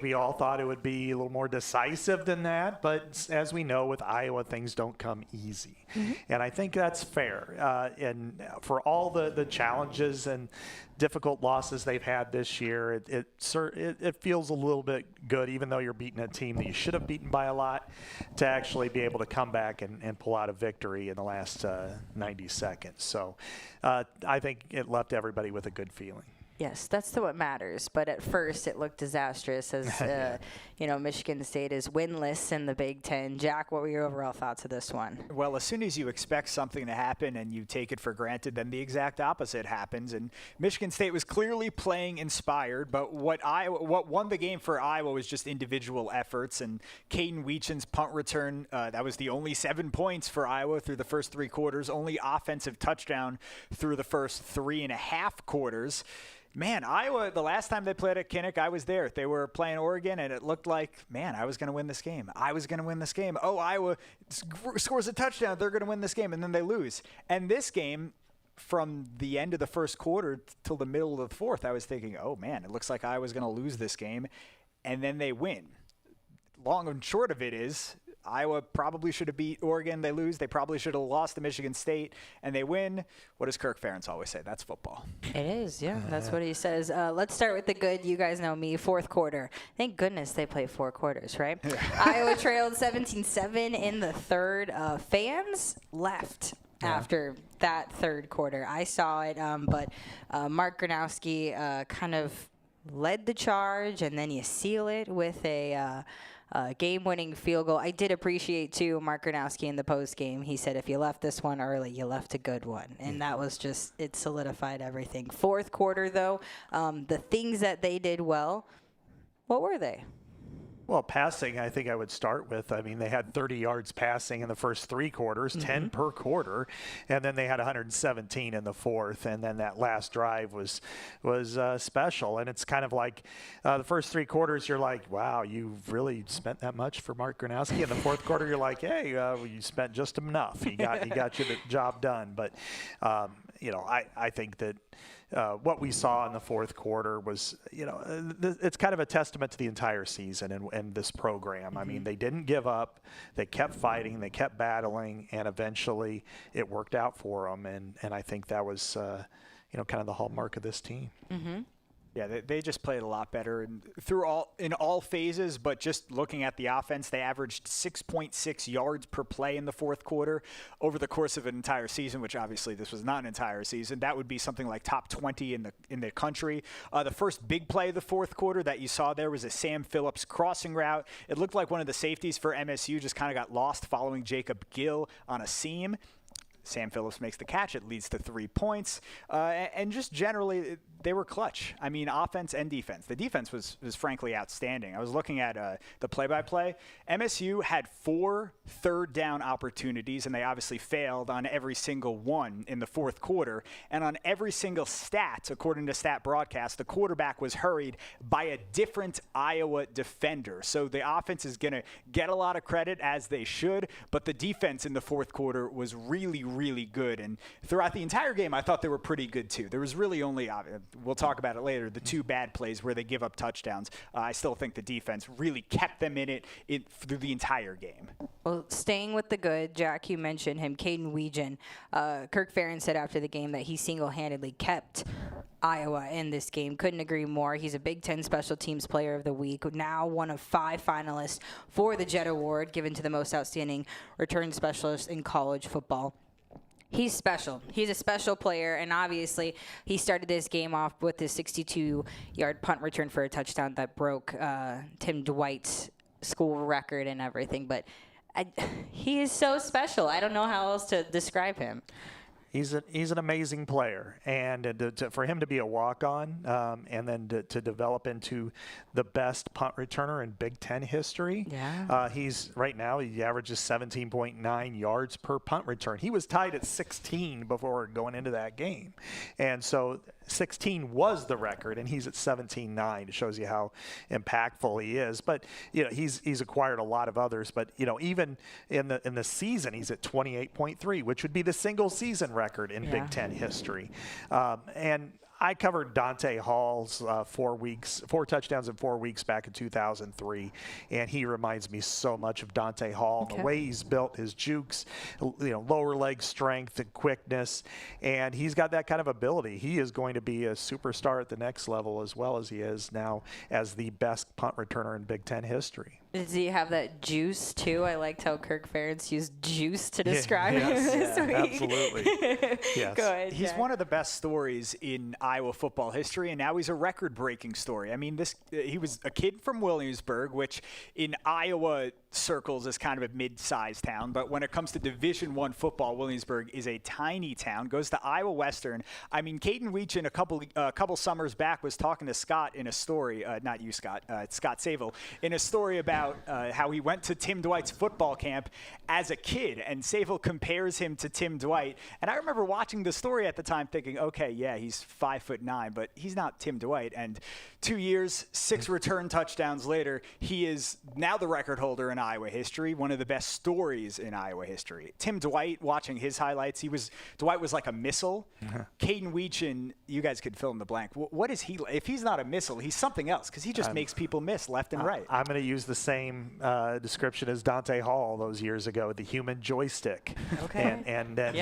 We all thought it would be a little more decisive than that, but as we know, with Iowa, things don't come easy. And I think that's fair. And for all the challenges and difficult losses they've had this year, it feels a little bit good, even though you're beating a team that you should have beaten by a lot, to actually be able to come back and pull out a victory in the last 90 seconds. So I think it left everybody with a good feeling. Yes, that's what matters. But at first, it looked disastrous as, Michigan State is winless in the Big Ten. Jack, what were your overall thoughts of this one? Well, as soon as you expect something to happen and you take it for granted, then the exact opposite happens. And Michigan State was clearly playing inspired, but what won the game for Iowa was just individual efforts. And Caden Weechen's punt return, that was the only 7 points for Iowa through the first 3 quarters, only offensive touchdown through the first 3.5 quarters. Man, Iowa, the last time they played at Kinnick, I was there. They were playing Oregon, and it looked like, man, I was going to win this game. Oh, Iowa scores a touchdown. They're going to win this game, and then they lose. And this game, from the end of the first quarter till the middle of the fourth, I was thinking, oh, man, it looks like Iowa's going to lose this game. And then they win. Long and short of it is, Iowa probably should have beat Oregon. They lose. They probably should have lost to Michigan State, and they win. What does Kirk Ferentz always say? That's football. It is, yeah. That's what he says. Let's start with the good. You guys know me, fourth quarter. Thank goodness they play 4 quarters, right? Iowa trailed 17-7 in the third. Fans left after that third quarter. I saw it, but Mark Gronowski kind of led the charge, and then you seal it with a game-winning field goal. I did appreciate, too, Mark Gronowski in the postgame. He said, if you left this one early, you left a good one. And that was just, it solidified everything. Fourth quarter, though, the things that they did well, what were they? Well, passing, I think I would start with. I mean, they had 30 yards passing in the first 3 quarters, 10 per quarter, and then they had 117 in the fourth, and then that last drive was special. And it's kind of like the first 3 quarters, you're like, wow, you really spent that much for Mark Gronowski. In the fourth quarter, you're like, hey, you spent just enough. He got you the job done. But I think that what we saw in the fourth quarter was, it's kind of a testament to the entire season and this program. I mean, they didn't give up. They kept fighting. They kept battling, and eventually it worked out for them. And I think that was, kind of the hallmark of this team. Yeah, they just played a lot better in all phases, but just looking at the offense, they averaged 6.6 yards per play in the fourth quarter over the course of an entire season, which obviously this was not an entire season. That would be something like top 20 in the country. The first big play of the fourth quarter that you saw there was a Sam Phillips crossing route. It looked like one of the safeties for MSU just kind of got lost following Jacob Gill on a seam. Sam Phillips makes the catch. It leads to 3 points. And just generally, they were clutch. I mean, offense and defense. The defense was frankly outstanding. I was looking at the play-by-play. MSU had 4 third-down opportunities, and they obviously failed on every single one in the fourth quarter. And on every single stat, according to Stat Broadcast, the quarterback was hurried by a different Iowa defender. So the offense is going to get a lot of credit, as they should, but the defense in the fourth quarter was really, really good. And throughout the entire game, I thought they were pretty good, too. There was really only, we'll talk about it later, the 2 bad plays where they give up touchdowns. I still think the defense really kept them in it through the entire game. Well, staying with the good, Jack, you mentioned him, Caden Weegan. Kirk Ferentz said after the game that he single-handedly kept Iowa in this game. Couldn't agree more. He's a Big Ten Special Teams Player of the Week, now one of 5 finalists for the Jet Award, given to the most outstanding return specialist in college football. He's special. He's a special player, and obviously he started this game off with his 62-yard punt return for a touchdown that broke Tim Dwight's school record and everything. But he is so special. I don't know how else to describe him. He's an amazing player, and for him to be a walk-on and then to develop into the best punt returner in Big Ten history. Yeah. He's right now he averages 17.9 yards per punt return. He was tied at 16 before going into that game, and so 16 was the record, and he's at 17.9. It shows you how impactful he is. But he's acquired a lot of others. But even in the season, he's at 28.3, which would be the single season record in Big Ten history. And I covered Dante Hall's 4 touchdowns in 4 weeks back in 2003, and he reminds me so much of Dante Hall. Okay. The way he's built, his jukes, lower leg strength and quickness, and he's got that kind of ability. He is going to be a superstar at the next level as well as he is now as the best punt returner in Big Ten history. Does he have that juice too? I liked how Kirk Ferentz used juice to describe him Yes, this week. absolutely. Yes. Go ahead, He's Jack. one of the best stories in Iowa football history, and now he's a record-breaking story. I mean, he was a kid from Williamsburg, which in Iowa circles is kind of a mid-sized town, but when it comes to Division I football, Williamsburg is a tiny town. Goes to Iowa Western. I mean, Caden Weechin a couple summers back was talking to Scott in a story, not you, Scott, Scott Savel, in a story about how he went to Tim Dwight's football camp as a kid, and Savel compares him to Tim Dwight. And I remember watching the story at the time thinking, okay, yeah, he's 5'9", but he's not Tim Dwight. And 2 years, 6 return touchdowns later, he is now the record holder in Iowa history, one of the best stories in Iowa history. Tim Dwight, watching his highlights, Dwight was like a missile. Caden Weechin, you guys could fill in the blank. What is he? If he's not a missile, he's something else, because he just makes people miss left and right. I'm going to use the same description as Dante Hall those years ago, the human joystick. Okay. And then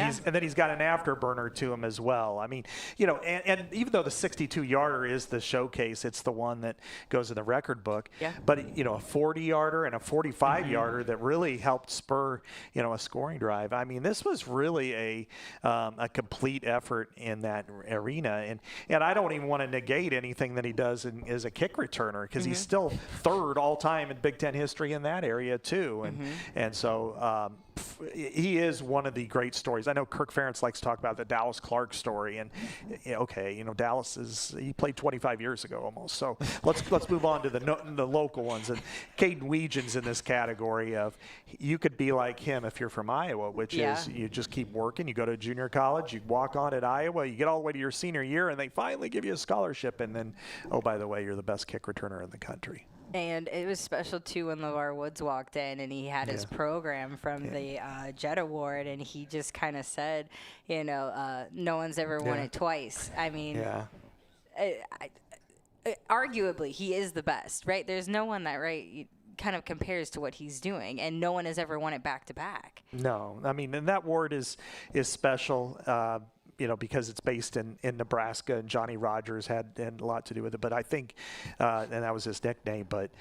he's got an afterburner to him as well. I mean, and even though the 62-yarder is the showcase, it's the one that goes in the record book. Yeah. But, a 40-yarder and a 45-yarder that really helped spur, a scoring drive. I mean, this was really a complete effort in that arena. And I don't even want to negate anything that he does as a kick returner, because he's still third all-time in Big Ten history in that area too. And so he is one of the great stories. I know Kirk Ferentz likes to talk about the Dallas Clark story, and Dallas he played 25 years ago almost. So let's move on to the local ones. And Caden Weegin's in this category of, you could be like him if you're from Iowa, which is you just keep working. You go to junior college, you walk on at Iowa, you get all the way to your senior year, and they finally give you a scholarship, and then, oh, by the way, you're the best kick returner in the country. And it was special, too, when LeVar Woods walked in and he had his program from the Jet Award, and he just kind of said, no one's ever won it twice. I mean, arguably, he is the best, right? There's no one that, kind of compares to what he's doing, and no one has ever won it back-to-back. No. I mean, and that award is special. Because it's based in Nebraska, and Johnny Rogers had a lot to do with it. But I think, and that was his nickname, but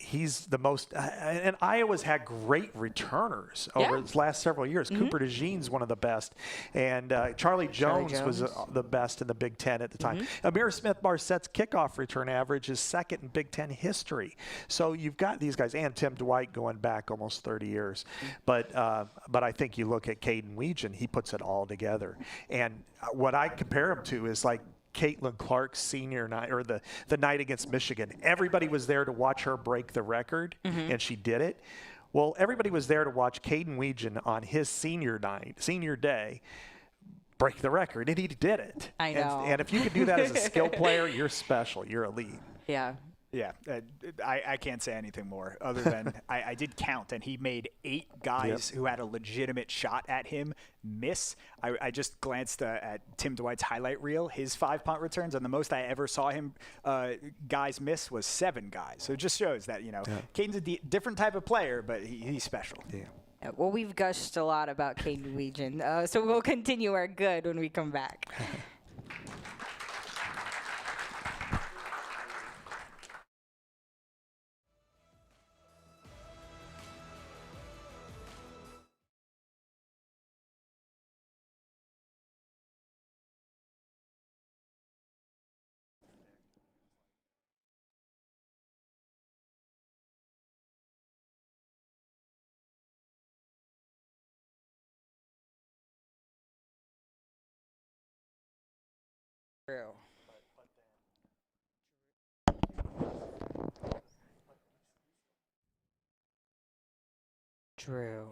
he's the most, and Iowa's had great returners over his last several years. Cooper DeJean's one of the best, and Charlie Jones was the best in the Big Ten at the time. Amir Smith-Marsette's kickoff return average is second in Big Ten history. So you've got these guys, and Tim Dwight going back almost 30 years. But I think you look at Caden Weegin, he puts it all together. And what I compare him to is like Caitlin Clark's senior night, or the night against Michigan. Everybody was there to watch her break the record, and she did it. Well, everybody was there to watch Caden Weegin on his senior day, break the record, and he did it. I know. And if you can do that as a skill player, you're special. You're elite. Yeah. Yeah, I can't say anything more other than I did count, and he made 8 guys who had a legitimate shot at him miss. I just glanced at Tim Dwight's highlight reel, his 5 punt returns, and the most I ever saw him guys miss was 7 guys. So it just shows that, Caden's a different type of player, but he's special. Yeah. Well, we've gushed a lot about Caden Weegin, so we'll continue our good when we come back. True. True.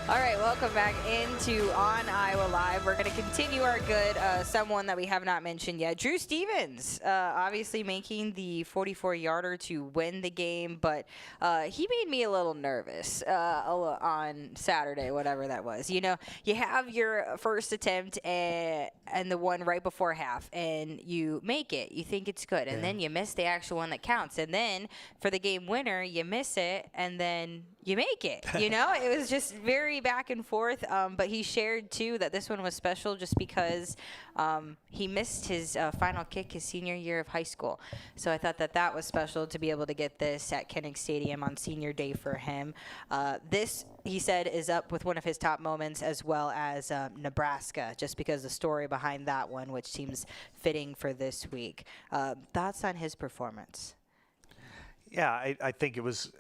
All right, welcome back into On Iowa Live. We're going to continue our good, someone that we have not mentioned yet, Drew Stevens, obviously making the 44-yarder to win the game, but he made me a little nervous on Saturday, whatever that was. You know, you have your first attempt and the one right before half, and you make it. You think it's good, and then you miss the actual one that counts, and then for the game winner, you miss it, and then you make it. You know, it was just very back and forth. But he shared too that this one was special just because he missed his final kick his senior year of high school. So I thought that was special to be able to get this at Kinnick Stadium on senior day for him. This, he said, is up with one of his top moments, as well as Nebraska, just because the story behind that one, which seems fitting for this week. Thoughts on his performance? Yeah, I think it was.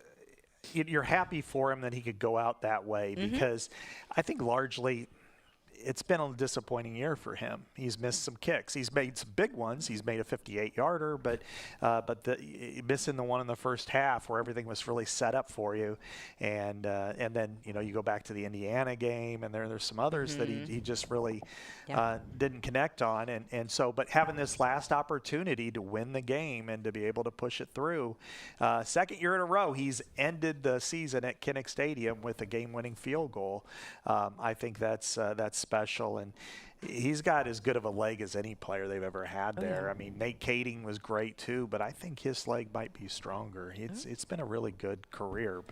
You're happy for him that he could go out that way, because I think largely it's been a disappointing year for him. He's missed some kicks. He's made some big ones. He's made a 58-yarder, but missing the one in the first half where everything was really set up for you, and then you go back to the Indiana game, and there's some others that he just really didn't connect on, and so but having this last opportunity to win the game and to be able to push it through, second year in a row he's ended the season at Kinnick Stadium with a game-winning field goal. I think that's special, and he's got as good of a leg as any player they've ever had there. I mean, Nate Kading was great too, but I think his leg might be stronger. It's been a really good career,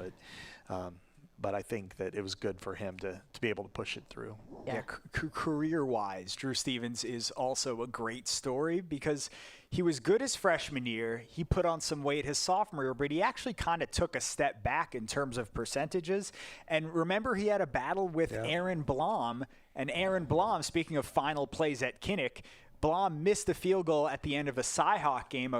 but I think that it was good for him to be able to push it through. Yeah, career-wise, Drew Stevens is also a great story because he was good his freshman year. He put on some weight his sophomore year, but he actually kind of took a step back in terms of percentages. And remember, he had a battle with Aaron Blom. And Aaron Blom, speaking of final plays at Kinnick, Blom missed the field goal at the end of a Cyhawk game,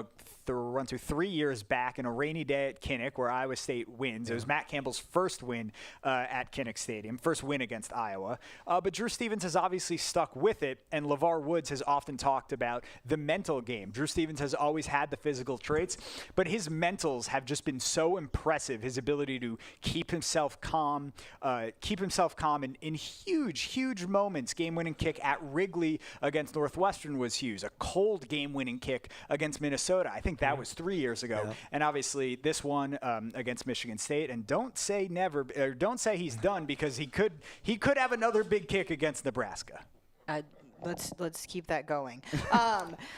run through 3 years back in a rainy day at Kinnick where Iowa State wins. It was Matt Campbell's first win at Kinnick Stadium, first win against Iowa. But Drew Stevens has obviously stuck with it, and LeVar Woods has often talked about the mental game. Drew Stevens has always had the physical traits, but his mentals have just been so impressive. His ability to keep himself calm in huge, huge moments. Game-winning kick at Wrigley against Northwestern was huge. A cold game-winning kick against Minnesota. I think that was 3 years ago. Yeah. And obviously this one against Michigan State. And don't say never, or don't say he's done, because he could have another big kick against Nebraska. Let's keep that going.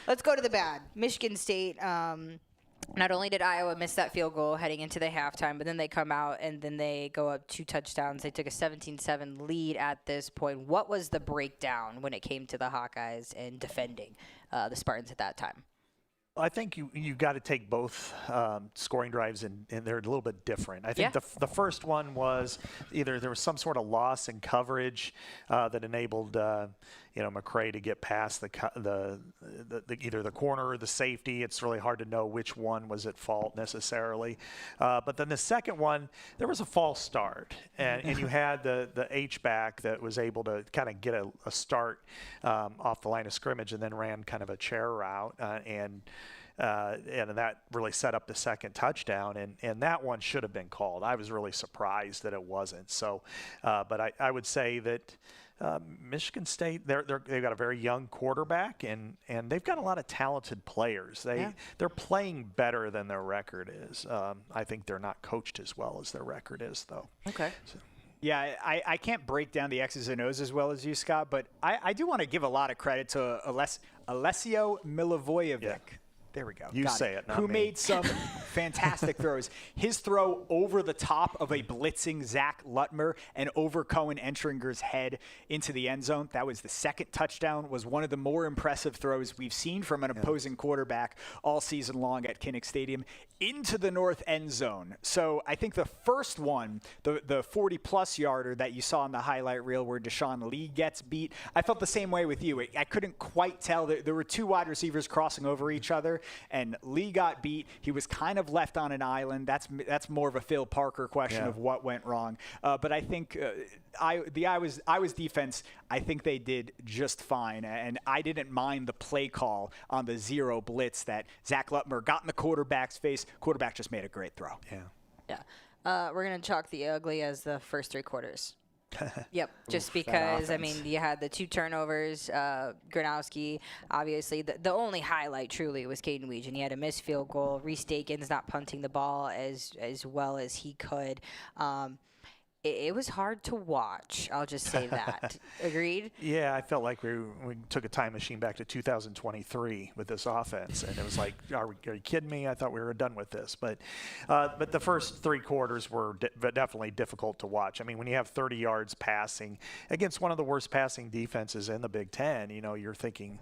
Let's go to the bad. Michigan State. Not only did Iowa miss that field goal heading into the halftime, but then they come out and then they go up 2 touchdowns. They took a 17-7 lead at this point. What was the breakdown when it came to the Hawkeyes and defending the Spartans at that time? I think you got to take both scoring drives, and they're a little bit different. I think the first one was either there was some sort of loss in coverage that enabled McCray to get past either the corner or the safety. It's really hard to know which one was at fault necessarily. But then the second one, there was a false start, and you had the H-back that was able to kind of get a start off the line of scrimmage and then ran kind of a chair route, and that really set up the second touchdown, and that one should have been called. I was really surprised that it wasn't. So, but I would say that Michigan State, they've got a very young quarterback, and they've got a lot of talented players. They're playing better than their record is. I think they're not coached as well as their record is, though. Okay. So. Yeah, I can't break down the X's and O's as well as you, Scott, but I do want to give a lot of credit to Alessio Milivojevic. Yeah. There we go. You say it, not Who me. made some fantastic throws. His throw over the top of a blitzing Zach Lutmer and over Cohen Entringer's head into the end zone. That was the second touchdown, was one of the more impressive throws we've seen from an opposing quarterback all season long at Kinnick Stadium into the north end zone. So I think the first one, the 40-plus yarder that you saw in the highlight reel where Deshaun Lee gets beat, I felt the same way with you. I couldn't quite tell. There were two wide receivers crossing over each other, and Lee got beat. He was kind of left on an island. That's more of a Phil Parker question of what went wrong. But I think Iowa's defense, I think they did just fine, and I didn't mind the play call on the zero blitz that Zach Lutmer got in the quarterback's face. Quarterback just made a great throw. Yeah. We're going to chalk the ugly as the first 3 quarters. Yep, just Oof, that because, I offense. mean, you had the 2 turnovers. Gronowski, obviously, the only highlight truly was Caden Weege, he had a missed field goal. Reese Dakins not punting the ball as well as he could. It was hard to watch. I'll just say that. Agreed? Yeah, I felt like we took a time machine back to 2023 with this offense, and it was like, are you kidding me? I thought we were done with this. But the first 3 quarters were definitely difficult to watch. I mean, when you have 30 yards passing against one of the worst passing defenses in the Big Ten, you're thinking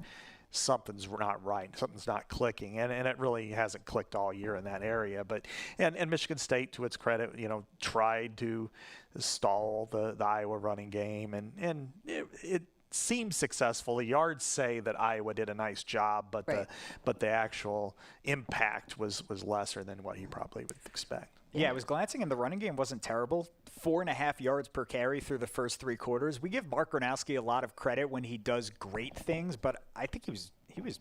something's not right, something's not clicking, and it really hasn't clicked all year in that area. But and Michigan State, to its credit, tried to stall the Iowa running game, and it seemed successful. The yards say that Iowa did a nice job, but Right. the actual impact was lesser than what you probably would expect. Yeah, I was glancing, and the running game wasn't terrible. 4.5 yards per carry through the first 3 quarters. We give Mark Gronowski a lot of credit when he does great things, but I think he was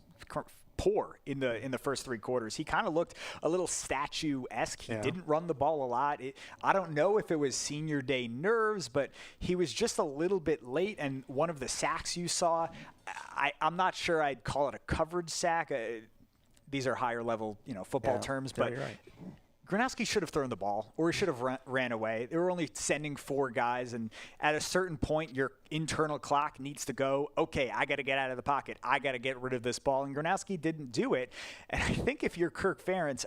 poor in the first 3 quarters. He kind of looked a little statue-esque. He didn't run the ball a lot. I don't know if it was senior day nerves, but he was just a little bit late. And one of the sacks you saw, I'm not sure I'd call it a coverage sack. These are higher level, football terms, but you're right. Gronowski should have thrown the ball, or he should have ran away. They were only sending 4 guys, and at a certain point, your internal clock needs to go, okay, I got to get out of the pocket. I got to get rid of this ball, and Gronowski didn't do it. And I think if you're Kirk Ferentz,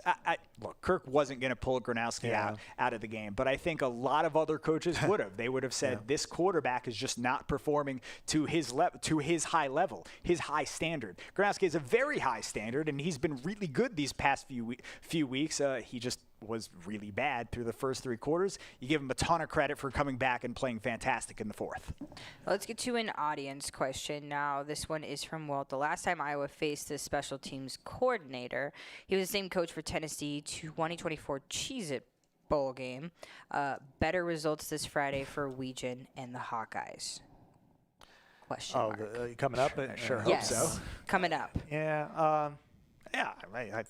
look, Kirk wasn't going to high Gronowski out of the game, but I think a lot of other coaches would have. They would have said, this quarterback is just not performing to his high level, his high standard. Gronowski has a very high standard, and he's been really good these past few weeks. He just was really bad through the first 3 quarters. You give him a ton of credit for coming back and playing fantastic in the 4th. Let's get to an audience question now. This one is from Walt. The last time Iowa faced the special teams coordinator, he was the same coach for Tennessee 2024 Cheez-It Bowl game. Better results this Friday for Weegen and the Hawkeyes. Question mark. Coming up? Sure hope Yes, so. coming up. Yeah. The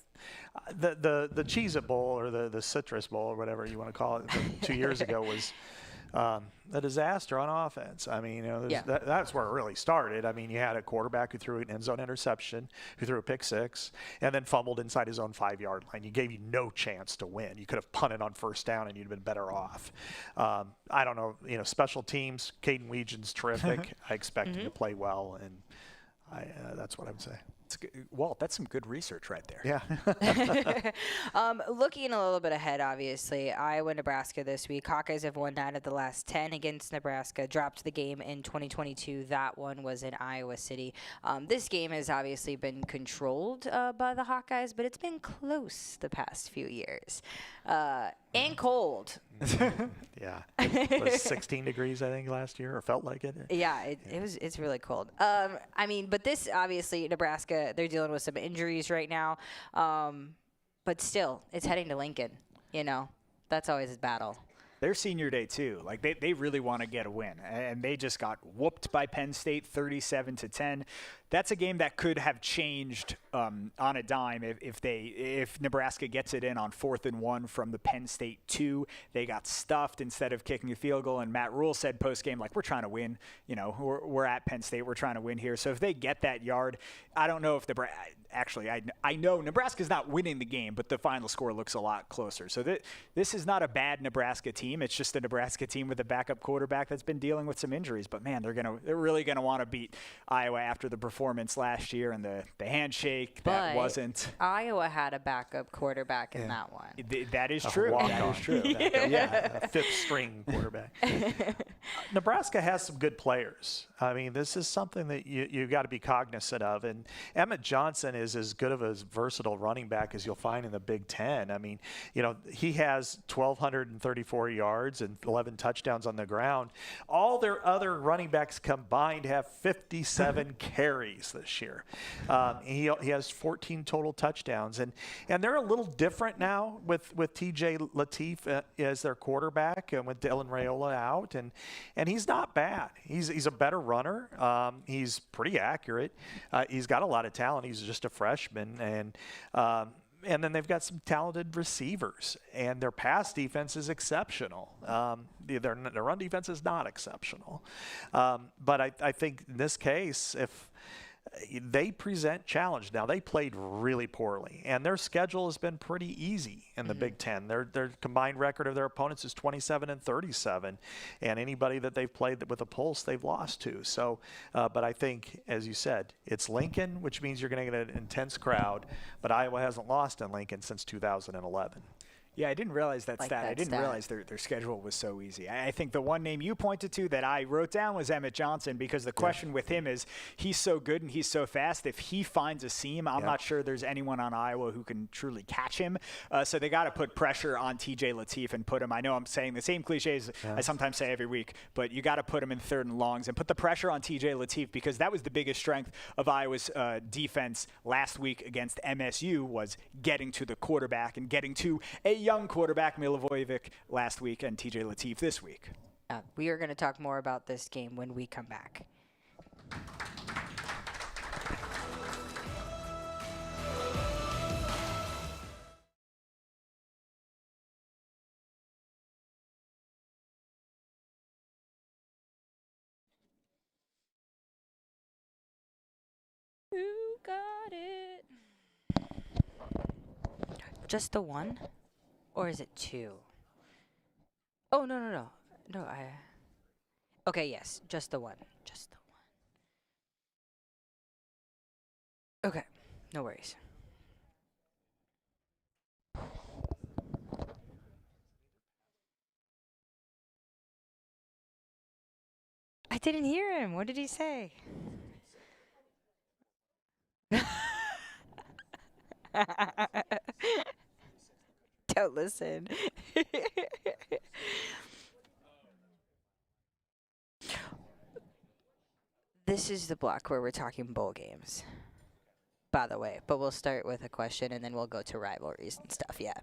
Cheez-It Bowl or the Citrus Bowl or whatever you want to call it 2 years ago was a disaster on offense. I mean, that's where it really started. I mean, you had a quarterback who threw an end zone interception, who threw a pick 6, and then fumbled inside his own 5-yard line. You gave you no chance to win. You could have punted on first down and you'd have been better off. I don't know. Special teams, Caden Weegen's terrific. I expect him to play well, and that's what I would say. Walt, that's some good research right there. Yeah. Looking a little bit ahead, obviously, Iowa, Nebraska this week. Hawkeyes have won 9 of the last 10 against Nebraska. Dropped the game in 2022. That one was in Iowa City. This game has obviously been controlled by the Hawkeyes, but it's been close the past few years. And cold. Yeah. It was 16 degrees, I think, last year, or felt like it. Yeah, it's really cold. I mean, but this, obviously, Nebraska, they're dealing with some injuries right now. But still, it's heading to Lincoln. That's always a battle. Their senior day, too. Like, they really want to get a win. And they just got whooped by Penn State 37-10. That's a game that could have changed on a dime if Nebraska gets it in on 4th and 1 from the Penn State 2. They got stuffed instead of kicking a field goal. And Matt Rule said post-game, like, we're trying to win. We're at Penn State. We're trying to win here. So if they get that yard, I don't know if I know Nebraska's not winning the game, but the final score looks a lot closer. So this is not a bad Nebraska team. It's just a Nebraska team with a backup quarterback that's been dealing with some injuries. But man, they're really gonna want to beat Iowa after the performance last year and the handshake that wasn't. Iowa had a backup quarterback in that one. That is true. That is true. A 5th string quarterback. Nebraska has some good players. I mean, this is something that you got to be cognizant of. And Emmett Johnson is as good of a versatile running back as you'll find in the Big Ten. I mean, he has 1,234 yards and 11 touchdowns on the ground. All their other running backs combined have 57 carries this year. He has 14 total touchdowns. And they're a little different now with TJ Lateef as their quarterback and with Dylan Raiola out. And he's not bad. He's a better runner. He's pretty accurate. He's got a lot of talent. He's just a freshman. And And then they've got some talented receivers, and their pass defense is exceptional. Their run defense is not exceptional. But I think in this case, if they present challenge. Now, they played really poorly, and their schedule has been pretty easy in the Big Ten. Their combined record of their opponents is 27-37, and anybody that they've played with a pulse, they've lost to. So, but I think, as you said, it's Lincoln, which means you're going to get an intense crowd, but Iowa hasn't lost in Lincoln since 2011. Yeah, I didn't realize that Like stat. that I didn't stat. realize their schedule was so easy. I think the one name you pointed to that I wrote down was Emmett Johnson, because the question with him is he's so good and he's so fast. If he finds a seam, I'm not sure there's anyone on Iowa who can truly catch him. So they got to put pressure on TJ Lateef and put him. I know I'm saying the same cliches I sometimes say every week, but you got to put him in third and longs and put the pressure on TJ Lateef, because that was the biggest strength of Iowa's defense last week against MSU, was getting to the quarterback and getting to a young quarterback, Milivojevic, last week, and TJ Lateef this week. We are going to talk more about this game when we come back. Who got it? Just the one? Or is it two? Oh, no. No, Okay, yes, just the one. Just the one. Okay, no worries. I didn't hear him. What did he say? Don't listen. This is the block where we're talking bowl games, by the way. But we'll start with a question, and then we'll go to rivalries and stuff, yeah.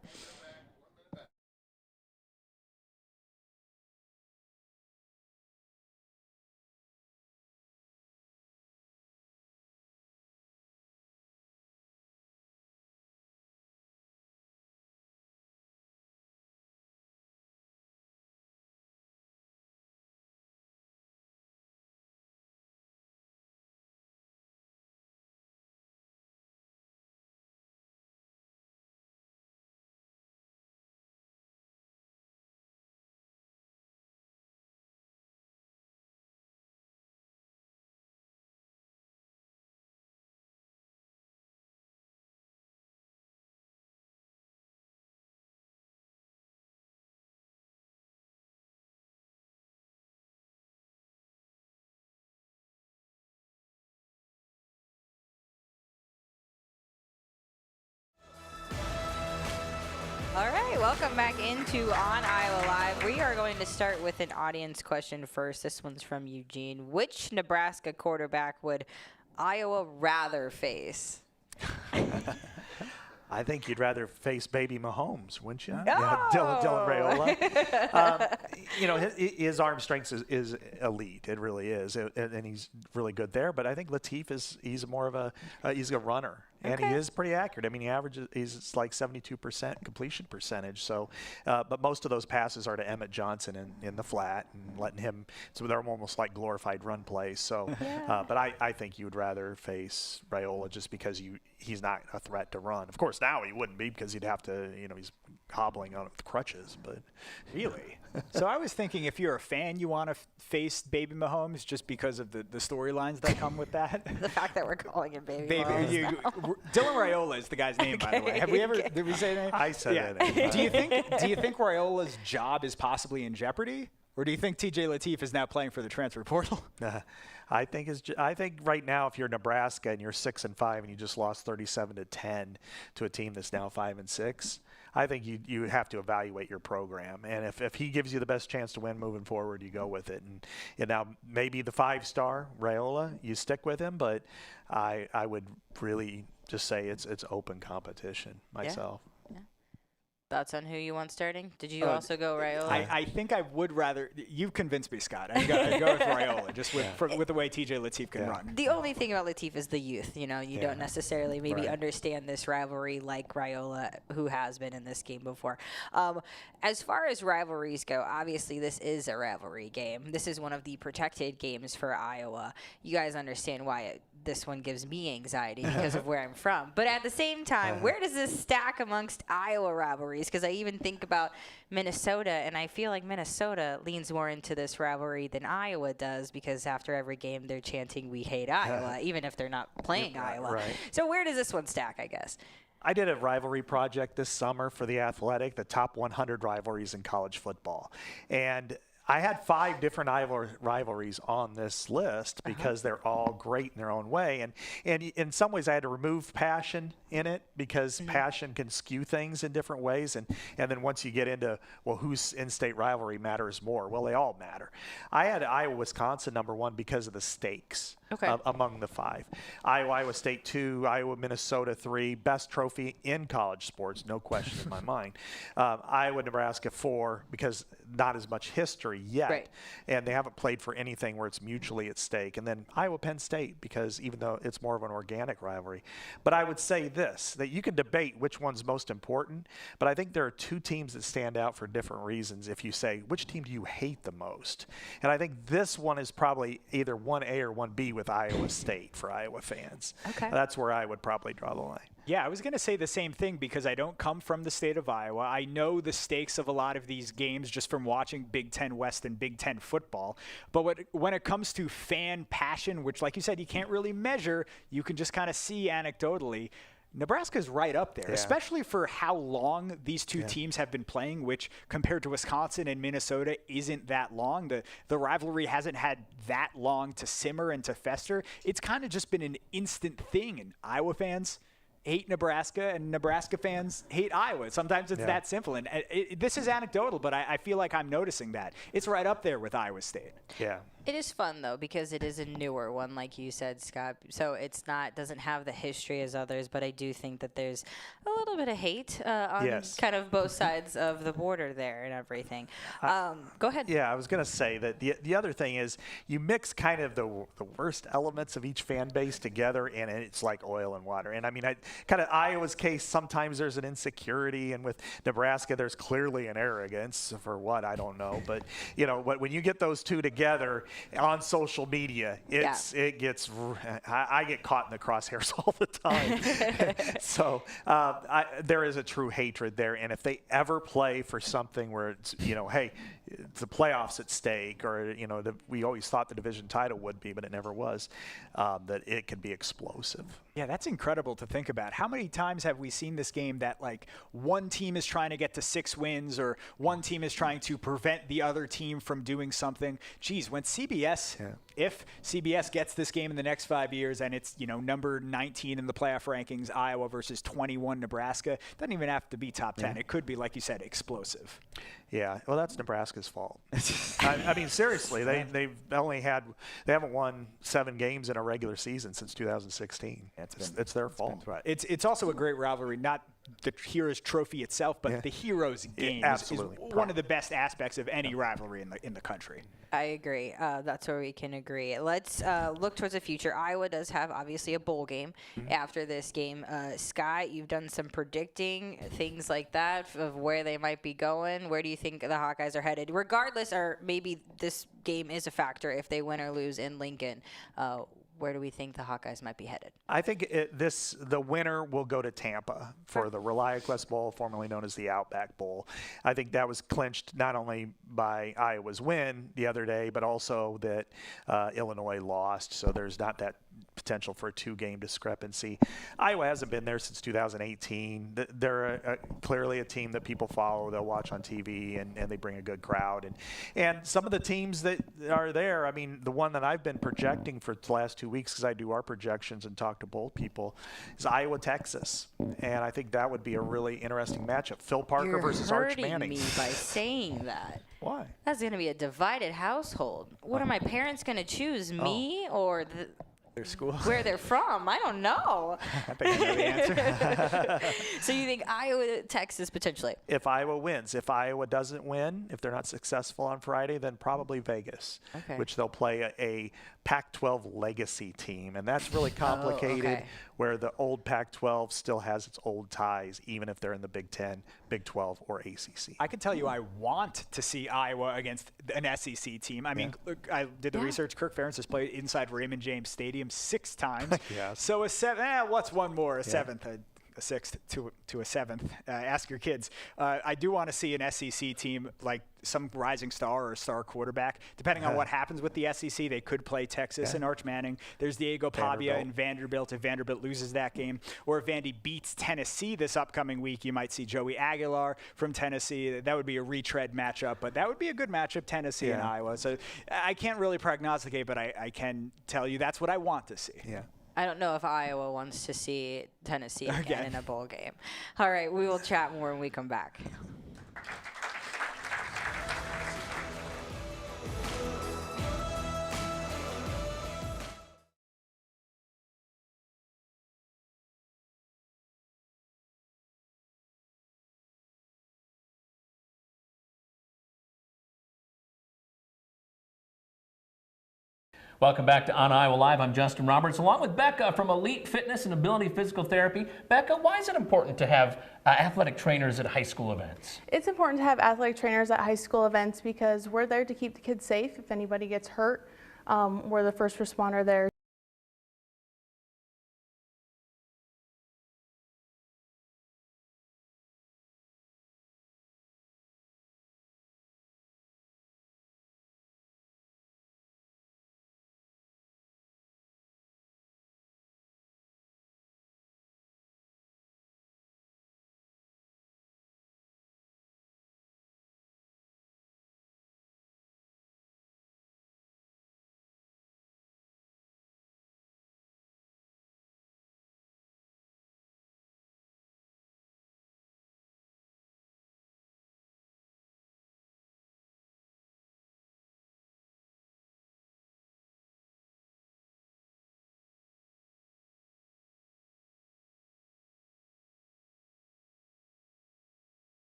All right, welcome back into On Iowa Live. We are going to start with an audience question first. This one's from Eugene. Which Nebraska quarterback would Iowa rather face? I think you'd rather face baby Mahomes, wouldn't you? No! Yeah, Dylan Raiola. His arm strength is elite. It really is, and he's really good there. But I think Lateef he's more of a he's a runner, and he is pretty accurate. I mean, he's like 72% completion percentage. So, but most of those passes are to Emmett Johnson in the flat and letting him. So they're almost like glorified run plays. So, but I think you would rather face Raiola just because he's not a threat to run. Of course, now he wouldn't be because he'd have to, he's hobbling on with crutches. But really, so I was thinking, if you're a fan, you want to face baby Mahomes just because of the storylines that come with that. The fact that we're calling him baby Mahomes now. Dylan Raiola is the guy's name, by the way. Have we ever? Did we say that? I said that name. Do you think Raiola's job is possibly in jeopardy? Or do you think TJ Lateef is now playing for the transfer portal? I think right now, if you're Nebraska and you're 6-5 and you just lost 37-10 to a team that's now 5-6, I think you have to evaluate your program. And if he gives you the best chance to win moving forward, you go with it. And now maybe the 5-star Raiola, you stick with him, but I would really just say it's open competition myself. Yeah. Thoughts on who you want starting? Did you also go Raiola? I think I would rather. You've convinced me, Scott. I'd go with Raiola, just with the way TJ Latif can run. The only thing about Latif is the youth. You know, you don't necessarily maybe understand this rivalry like Raiola, who has been in this game before. As far as rivalries go, obviously this is a rivalry game. This is one of the protected games for Iowa. You guys understand why this one gives me anxiety because of where I'm from. But at the same time, where does this stack amongst Iowa rivalries? Because I even think about Minnesota, and I feel like Minnesota leans more into this rivalry than Iowa does, because after every game they're chanting, "We hate Iowa," even if they're not playing Iowa. Right. So where does this one stack, I guess? I did a rivalry project this summer for the Athletic, the top 100 rivalries in college football. And I had 5 different rivalries on this list because they're all great in their own way. And in some ways I had to remove passion in it because passion can skew things in different ways. And then once you get into, well, whose in-state rivalry matters more? Well, they all matter. I had Iowa-Wisconsin number 1 because of the stakes among the 5. Iowa State 2, Iowa-Minnesota 3, best trophy in college sports, no question in my mind. Iowa-Nebraska 4 because not as much history yet, and they haven't played for anything where it's mutually at stake. And then Iowa-Penn State, because even though it's more of an organic rivalry. But I would say this, that you can debate which one's most important, but I think there are 2 teams that stand out for different reasons if you say, which team do you hate the most? And I think this one is probably either 1A or 1B with Iowa State for Iowa fans. That's where I would probably draw the line. Yeah, I was going to say the same thing because I don't come from the state of Iowa. I know the stakes of a lot of these games just from watching Big Ten West and Big Ten football. But when it comes to fan passion, which, like you said, you can't really measure, you can just kind of see anecdotally, Nebraska's right up there, especially for how long these 2 teams have been playing, which compared to Wisconsin and Minnesota isn't that long. The rivalry hasn't had that long to simmer and to fester. It's kind of just been an instant thing, and Iowa fans hate Nebraska and Nebraska fans hate Iowa. Sometimes it's that simple. And this is anecdotal, but I feel like I'm noticing that. It's right up there with Iowa State. Yeah. It is fun, though, because it is a newer one, like you said, Scott. So it's doesn't have the history as others, but I do think that there's a little bit of hate on kind of both sides of the border there and everything. Go ahead. Yeah, I was going to say that the other thing is you mix kind of the worst elements of each fan base together, and it's like oil and water. And I mean, kind of Iowa's case, sometimes there's an insecurity, and with Nebraska, there's clearly an arrogance for what, I don't know. But, you know, when you get those 2 together on social media, it gets, I get caught in the crosshairs all the time. So there is a true hatred there. And if they ever play for something where it's, you know, hey, it's the playoffs at stake, or, you know, we always thought the division title would be, but it never was, that it could be explosive. Yeah, that's incredible to think about. How many times have we seen this game that, like, one team is trying to get to 6 wins or one team is trying to prevent the other team from doing something? Geez, when if CBS gets this game in the next 5 years and it's, you know, number 19 in the playoff rankings, Iowa versus 21 Nebraska, it doesn't even have to be top 10. It could be, like you said, explosive. Yeah, well, that's Nebraska's fault. I mean, seriously, they haven't won 7 games in a regular season since 2016. It's their fault. Right. It's also a great rivalry, not the Heroes Trophy itself, but the Heroes game is one of the best aspects of any rivalry in the country. I agree. That's where we can agree. Let's look towards the future. Iowa does have, obviously, a bowl game after this game. Scott, you've done some predicting, things like that, of where they might be going. Where do you think the Hawkeyes are headed? Regardless, or maybe this game is a factor if they win or lose in Lincoln. Where do we think the Hawkeyes might be headed? I think the winner will go to Tampa for the ReliaQuest Bowl, formerly known as the Outback Bowl. I think that was clinched not only by Iowa's win the other day, but also that Illinois lost. So there's not that potential for a 2-game discrepancy. Iowa hasn't been there since 2018. They're clearly a team that people follow. They'll watch on TV, and they bring a good crowd. And some of the teams that are there, I mean, the one that I've been projecting for the last 2 weeks, because I do our projections and talk to bowl people, is Iowa-Texas. And I think that would be a really interesting matchup. Phil Parker versus Arch Manning. You're hurting me by saying that. Why? That's going to be a divided household. What are my parents going to choose, me or the... Their school. Where they're from, I don't know. I think I know the answer. So you think Iowa, Texas potentially? If Iowa wins. If Iowa doesn't win, if they're not successful on Friday, then probably Vegas, which they'll play a Pac-12 legacy team. And that's really complicated where the old Pac-12 still has its old ties, even if they're in the Big 10, Big 12, or ACC. I can tell you I want to see Iowa against an SEC team. I mean, look, I did the research. Kirk Ferentz has played inside Raymond James Stadium 6 times. So a seven, what's one more? A seventh. A sixth to a seventh. Ask your kids. I do want to see an SEC team like some rising star or star quarterback. Depending on what happens with the SEC, they could play Texas and Arch Manning. There's Diego Pavia and Vanderbilt if Vanderbilt loses that game. Or if Vandy beats Tennessee this upcoming week, you might see Joey Aguilar from Tennessee. That would be a retread matchup, but that would be a good matchup, Tennessee and Iowa. So I can't really prognosticate, but I can tell you that's what I want to see. Yeah. I don't know if Iowa wants to see Tennessee again in a bowl game. All right, we will chat more when we come back. Welcome back to On Iowa Live. I'm Justin Roberts, along with Becca from Elite Fitness and Ability Physical Therapy. Becca, why is it important to have athletic trainers at high school events? It's important to have athletic trainers at high school events because we're there to keep the kids safe. If anybody gets hurt, we're the first responder there.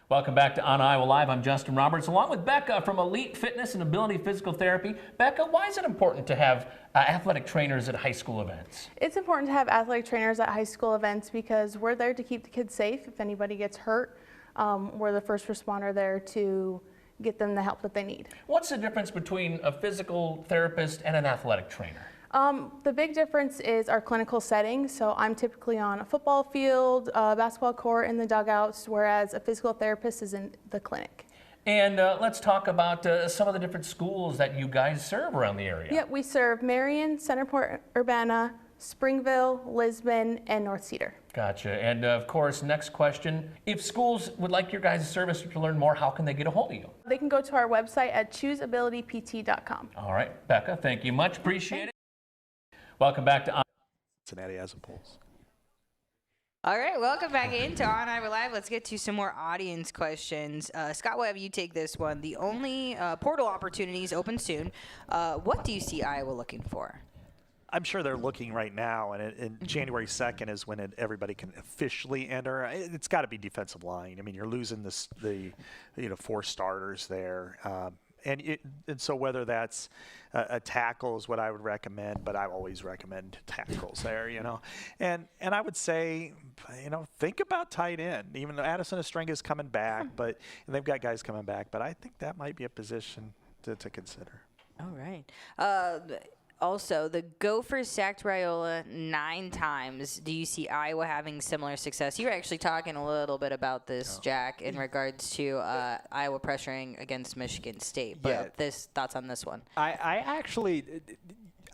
Welcome back to On Iowa Live. I'm Justin Roberts, along with Becca from Elite Fitness and Ability Physical Therapy. Becca, why is it important to have athletic trainers at high school events? It's important to have athletic trainers at high school events because we're there to keep the kids safe. If anybody gets hurt, we're the first responder there to get them the help that they need. What's the difference between a physical therapist and an athletic trainer? The big difference is our clinical setting. So I'm typically on a football field, basketball court, in the dugouts, whereas a physical therapist is in the clinic. And let's talk about some of the different schools that you guys serve around the area. Yep, we serve Marion, Centerport Urbana, Springville, Lisbon, and North Cedar. Gotcha. And of course, next question, if schools would like your guys' service to learn more, how can they get a hold of you? They can go to our website at chooseabilitypt.com. All right, Becca, thank you much. Appreciate it. Welcome back to Cincinnati has a pulse. All right, welcome back into On Iowa Live. Let's get to some more audience questions. Scott, we'll have you take this one. The only portal opportunities open soon. What do you see Iowa looking for? I'm sure they're looking right now, and January 2nd is when everybody can officially enter. It's got to be defensive line. I mean, you're losing the 4 starters there. And so whether that's a tackle is what I would recommend, but I always recommend tackles there, And I would say, think about tight end. Even though Addison Estrenga is coming back, but and they've got guys coming back, but I think that might be a position to consider. All right. Also, the Gophers sacked Raiola 9 times. Do you see Iowa having similar success? You were actually talking a little bit about this, Jack, in regards to Iowa pressuring against Michigan State. But thoughts on this one?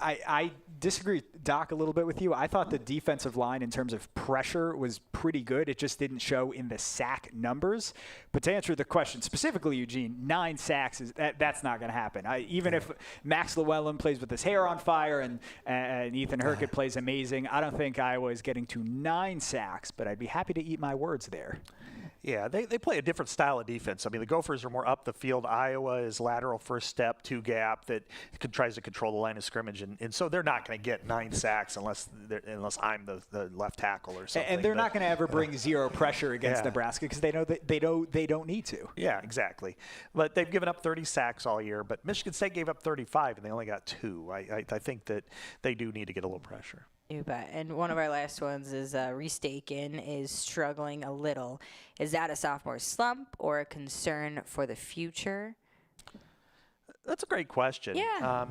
I disagree with Doc a little bit with you. I thought the defensive line in terms of pressure was pretty good. It just didn't show in the sack numbers. But to answer the question specifically, Eugene, 9 sacks, that's not going to happen. Even if Max Llewellyn plays with his hair on fire and Ethan Hurkett plays amazing, I don't think Iowa is getting to 9 sacks, but I'd be happy to eat my words there. Yeah, they play a different style of defense. I mean, the Gophers are more up the field. Iowa is lateral first step, 2 gap that tries to control the line of scrimmage. And so they're not going to get 9 sacks unless I'm the left tackle or something. And they're not going to ever bring zero pressure against Nebraska because they know that they don't need to. Yeah, exactly. But they've given up 30 sacks all year. But Michigan State gave up 35, and they only got 2. I think that they do need to get a little pressure. You bet. And one of our last ones is Restaken is struggling a little. Is that a sophomore slump or a concern for the future? That's a great question. Yeah.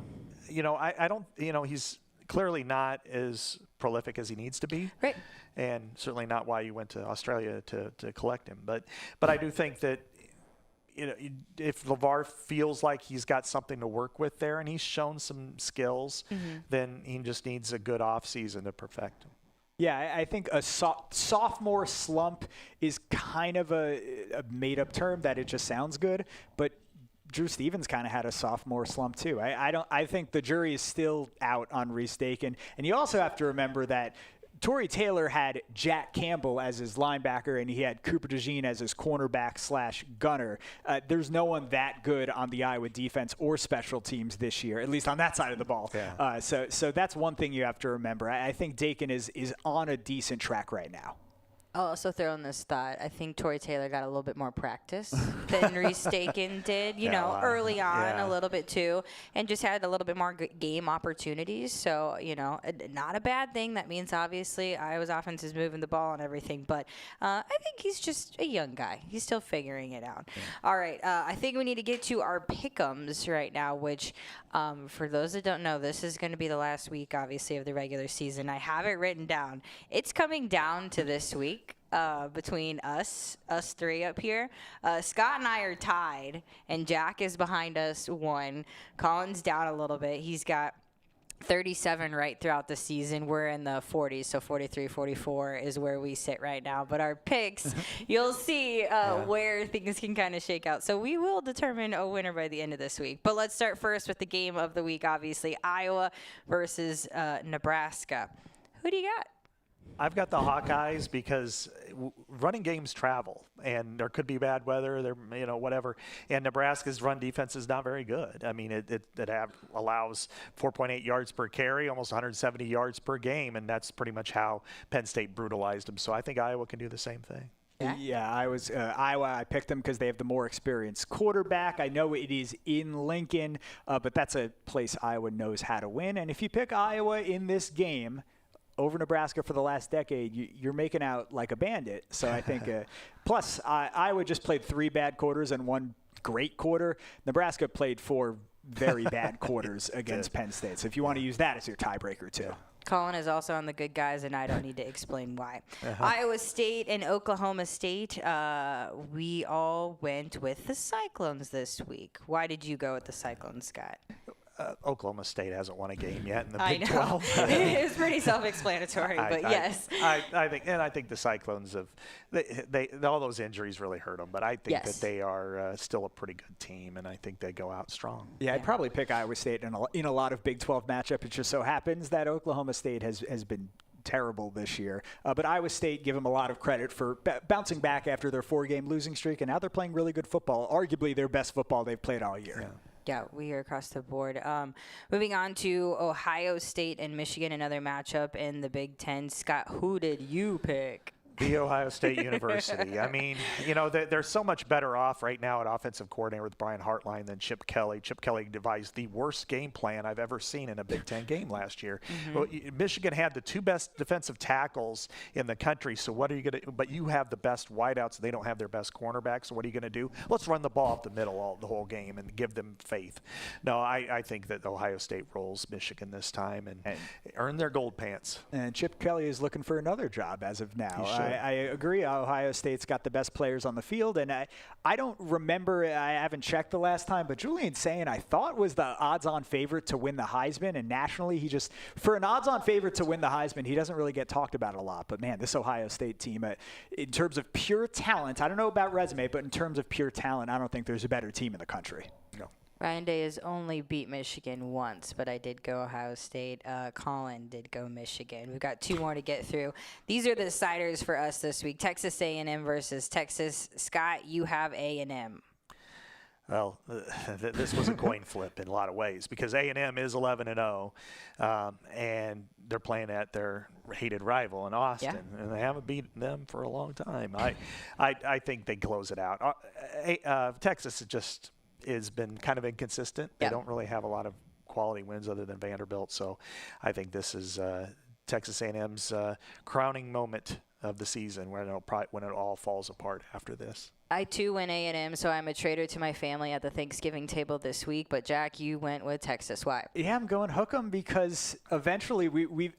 I don't, he's clearly not as prolific as he needs to be. Right. And certainly not why you went to Australia to collect him. But I do think that, if LeVar feels like he's got something to work with there and he's shown some skills, then he just needs a good offseason to perfect him. Yeah, I think a sophomore slump is kind of a made-up term that it just sounds good, but Drew Stevens kind of had a sophomore slump too. I think the jury is still out on Restaken, and you also have to remember that Torrey Taylor had Jack Campbell as his linebacker, and he had Cooper DeJean as his cornerback/gunner. There's no one that good on the Iowa defense or special teams this year, at least on that side of the ball. Yeah. So that's one thing you have to remember. I think Dakin is on a decent track right now. I'll also throw in this thought. I think Torrey Taylor got a little bit more practice than Restaken did, early on a little bit too, and just had a little bit more game opportunities. So, not a bad thing. That means obviously Iowa's offense is moving the ball and everything, but I think he's just a young guy. He's still figuring it out. Yeah. All right. I think we need to get to our pick'ems right now, which for those that don't know, this is going to be the last week, obviously, of the regular season. I have it written down. It's coming down to this week. Between us 3 up here. Scott and I are tied, and Jack is behind us 1. Colin's down a little bit. He's got 37 right throughout the season. We're in the 40s, so 43, 44 is where we sit right now. But our picks, you'll see where things can kind of shake out. So we will determine a winner by the end of this week. But let's start first with the game of the week, obviously, Iowa versus Nebraska. Who do you got? I've got the Hawkeyes because running games travel, and there could be bad weather, whatever. And Nebraska's run defense is not very good. I mean, it allows 4.8 yards per carry, almost 170 yards per game, and that's pretty much how Penn State brutalized them. So I think Iowa can do the same thing. Yeah, Iowa. I picked them because they have the more experienced quarterback. I know it is in Lincoln, but that's a place Iowa knows how to win. And if you pick Iowa in this game over Nebraska for the last decade, you're making out like a bandit. So I think, plus Iowa just played 3 bad quarters and 1 great quarter. Nebraska played 4 very bad quarters against Penn State. So if you want to use that as your tiebreaker too. Colin is also on the good guys, and I don't need to explain why. Iowa State and Oklahoma State, we all went with the Cyclones this week. Why did you go with the Cyclones, Scott? Oklahoma State hasn't won a game yet in the Big 12. It's pretty self-explanatory, but yes. I think the Cyclones they all those injuries really hurt them, but I think that they are still a pretty good team, and I think they go out strong. Yeah, I'd probably pick Iowa State in a lot of Big 12 matchups. It just so happens that Oklahoma State has been terrible this year. But Iowa State, give them a lot of credit for bouncing back after their 4-game losing streak, and now they're playing really good football, arguably their best football they've played all year. Yeah. Yeah, we are across the board. Moving on to Ohio State and Michigan, another matchup in the Big Ten. Scott, who did you pick? The Ohio State University. I mean, you know, they're so much better off right now at offensive coordinator with Brian Hartline than Chip Kelly. Chip Kelly devised the worst game plan I've ever seen in a Big Ten game last year. Well, Michigan had the 2 best defensive tackles in the country, so what are you going to – but you have the best wideouts. They don't have their best cornerbacks, so what are you going to do? Let's run the ball up the middle the whole game and give them faith. No, I think that Ohio State rolls Michigan this time and earn their gold pants. And Chip Kelly is looking for another job as of now. He should. I agree. Ohio State's got the best players on the field, and I don't remember. I haven't checked the last time, but Julian Sayin, I thought, was the odds-on favorite to win the Heisman, and nationally, for an odds-on favorite to win the Heisman, he doesn't really get talked about a lot. But man, this Ohio State team, in terms of pure talent, I don't know about resume, but in terms of pure talent, I don't think there's a better team in the country. No. Ryan Day has only beat Michigan once, but I did go Ohio State. Colin did go Michigan. We've got 2 more to get through. These are the deciders for us this week. Texas A&M versus Texas. Scott, you have A&M. Well, this was a coin flip in a lot of ways because A&M is 11-0, and they're playing at their hated rival in Austin, and they haven't beaten them for a long time. I think they close it out. Texas has been kind of inconsistent. They don't really have a lot of quality wins other than Vanderbilt, so I think this is Texas A&M's crowning moment of the season when it all falls apart after this. I too went A&M, so I'm a traitor to my family at the Thanksgiving table this week. But Jack, you went with Texas. Why? Yeah, I'm going hook 'em because eventually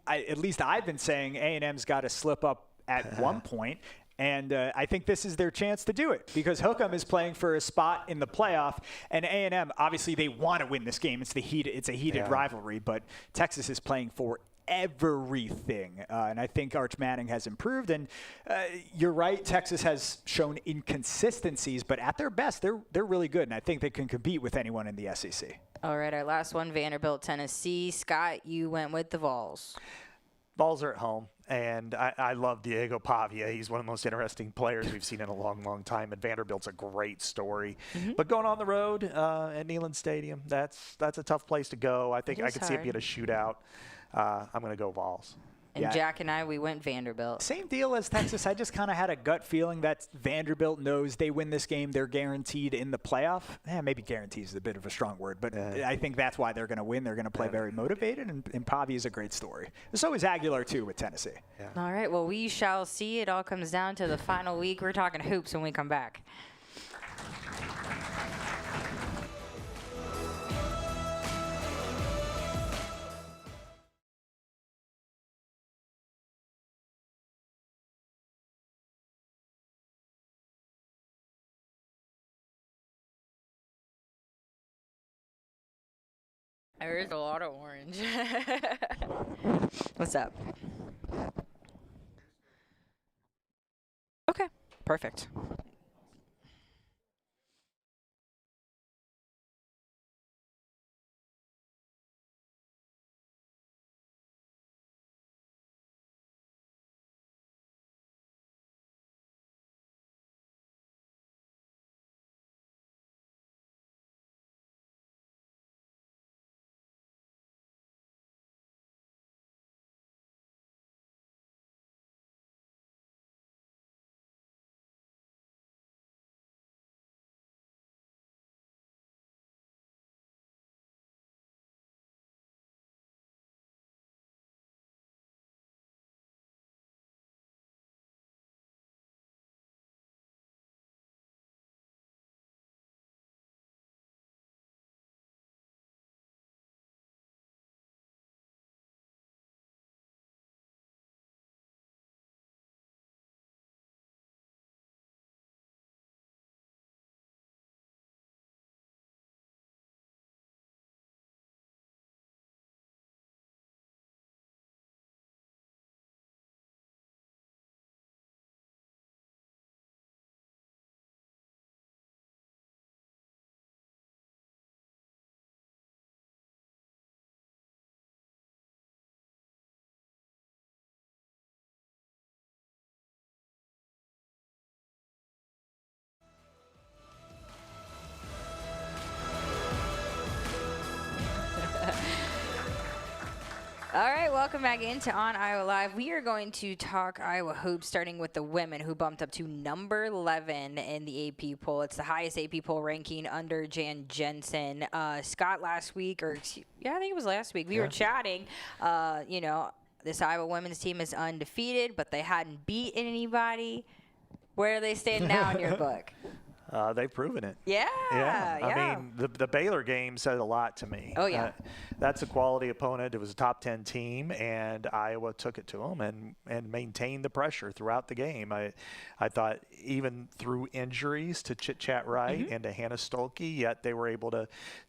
at least I've been saying A&M's got to slip up at one point. And I think this is their chance to do it because Hook'em is playing for a spot in the playoff, and A&M obviously they want to win this game. It's a heated rivalry, but Texas is playing for everything, and I think Arch Manning has improved. And you're right, Texas has shown inconsistencies, but at their best, they're really good, and I think they can compete with anyone in the SEC. All right, our last one, Vanderbilt, Tennessee. Scott, you went with the Vols. Vols are at home, and I love Diego Pavia. He's one of the most interesting players we've seen in a long, long time, and Vanderbilt's a great story. But going on the road at Neyland Stadium, that's a tough place to go. I think I could see it being a shootout. I'm going to go Vols. And Jack and I, we went Vanderbilt. Same deal as Texas. I just kind of had a gut feeling that Vanderbilt knows they win this game, they're guaranteed in the playoff. Maybe guaranteed is a bit of a strong word, but I think that's why they're going to win. They're going to play very motivated, and Pavia is a great story. So is Aguilar, too, with Tennessee. Yeah. All right, well, we shall see. It all comes down to the final week. We're talking hoops when we come back. There's a lot of orange. What's up? Okay, perfect. All right, welcome back into On Iowa Live. We are going to talk Iowa hoops, starting with the women, who bumped up to number 11 in the AP poll. It's the highest AP poll ranking under Jan Jensen. Scott, last week, I think it was last week, we were chatting, this Iowa women's team is undefeated, but they hadn't beaten anybody. Where do they stand now in your book? They've proven it. Yeah. I mean, the Baylor game said a lot to me. Oh, yeah. That's a quality opponent. It was a top 10 team, and Iowa took it to them and maintained the pressure throughout the game. I thought even through injuries to Chit-Chat Wright and to Hannah Stolke, yet they were able